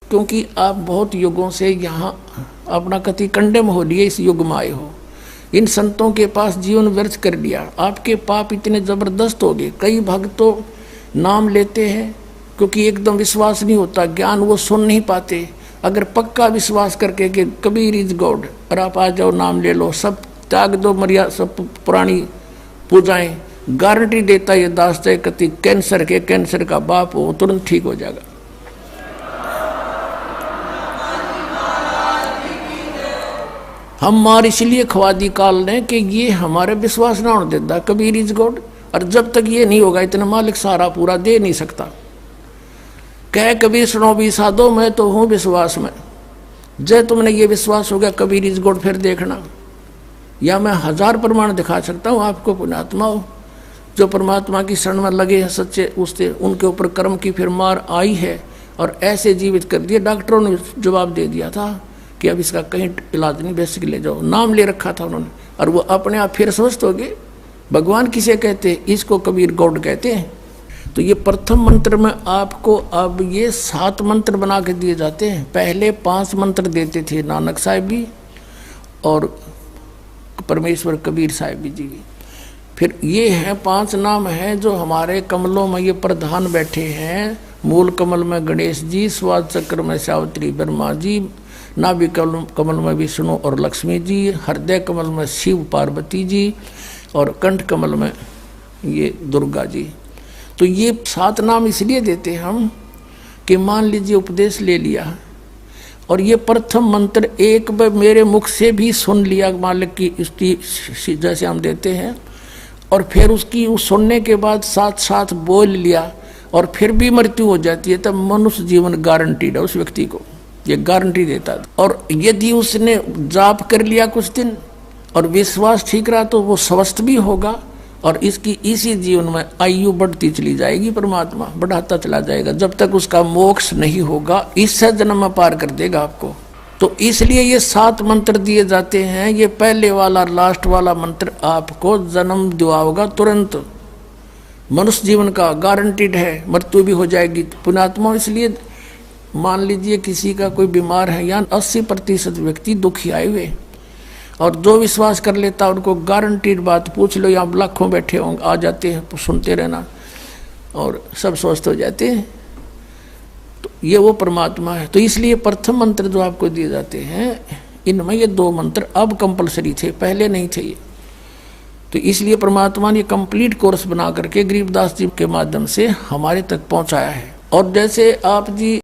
क्योंकि आप बहुत युगों से यहाँ अपना कति कंडेम हो लिए, इस युग में आए हो, इन संतों के पास जीवन व्यर्थ कर लिया, आपके पाप इतने जबरदस्त हो गए। कई भक्त तो नाम लेते हैं क्योंकि एकदम विश्वास नहीं होता, ज्ञान वो सुन नहीं पाते। अगर पक्का विश्वास करके कि कबीर इज गॉड और आप आ जाओ, नाम ले लो, सब त्याग दो, मर्यादा सब पुरानी पूजाएं, गारंटी देता ये दास है कति कैंसर का बाप हो तुरंत ठीक हो जाएगा। हम मार इसलिए खवा दी काल ने कि ये हमारे विश्वास ना होने देता कबीर इज गॉड, और जब तक ये नहीं होगा इतना मालिक सारा पूरा दे नहीं सकता। कह कबीर सुनो भी साधो, मैं तो हूँ विश्वास में। जय तुमने ये विश्वास हो गया कबीर इज गॉड, फिर देखना, या मैं 1000 प्रमाण दिखा सकता हूँ आपको। पुण्यात्मा हो जो परमात्मा की शरण में लगे हैं सच्चे, उससे उनके ऊपर कर्म की फिर मार आई है और ऐसे जीवित कर दिए। डॉक्टरों ने जवाब दे दिया था कि अब इसका कहीं इलाज नहीं, बेसिक ले जाओ, नाम ले रखा था उन्होंने, और वो अपने आप फिर स्वस्थ हो गए। भगवान किसे कहते हैं? इसको कबीर गॉड कहते हैं। तो ये प्रथम मंत्र में आपको अब ये 7 मंत्र बना के दिए जाते हैं। पहले 5 मंत्र देते थे नानक साहिब भी और परमेश्वर कबीर साहिब जी भी। फिर ये हैं 5 नाम हैं जो हमारे कमलों में ये प्रधान बैठे हैं। मूल कमल में गणेश जी, स्वाद चक्र में सावित्री ब्रह्मा जी, नाभि कमल में विष्णु और लक्ष्मी जी, हृदय कमल में शिव पार्वती जी और कंठ कमल में ये दुर्गा जी। तो ये 7 नाम इसलिए देते हम कि मान लीजिए उपदेश ले लिया और ये प्रथम मंत्र एक बार मेरे मुख से भी सुन लिया, मालिक की स्तुति जैसे हम देते हैं, और फिर उसकी उस सुनने के बाद साथ साथ बोल लिया और फिर भी मृत्यु हो जाती है, तब मनुष्य जीवन गारंटीड है उस व्यक्ति को, ये गारंटी देता है। और यदि उसने जाप कर लिया कुछ दिन और विश्वास ठीक रहा तो वो स्वस्थ भी होगा और इसकी इसी जीवन में आयु बढ़ती चली जाएगी, परमात्मा बढ़ाता चला जाएगा जब तक उसका मोक्ष नहीं होगा, इससे जन्म में पार कर देगा आपको। तो इसलिए ये 7 मंत्र दिए जाते हैं। ये पहले वाला लास्ट वाला मंत्र आपको जन्म दिलाओगा तुरंत, मनुष्य जीवन का गारंटीड है, मृत्यु भी हो जाएगी। पुण्यात्मा इसलिए मान लीजिए किसी का कोई बीमार है, या 80% व्यक्ति दुखी आए हुए, और जो विश्वास कर लेता उनको गारंटीड बात पूछ लो, यहाँ लाखों बैठे होंगे, आ जाते हैं, सुनते रहना और सब स्वस्थ हो जाते हैं। तो ये वो परमात्मा है। तो इसलिए प्रथम मंत्र जो आपको दिए जाते हैं इनमें ये 2 मंत्र अब कंपलसरी थे, पहले नहीं थे ये। तो इसलिए परमात्मा ने कंप्लीट कोर्स बना करके गरीबदास जी के माध्यम से हमारे तक पहुंचाया है। और जैसे आप जी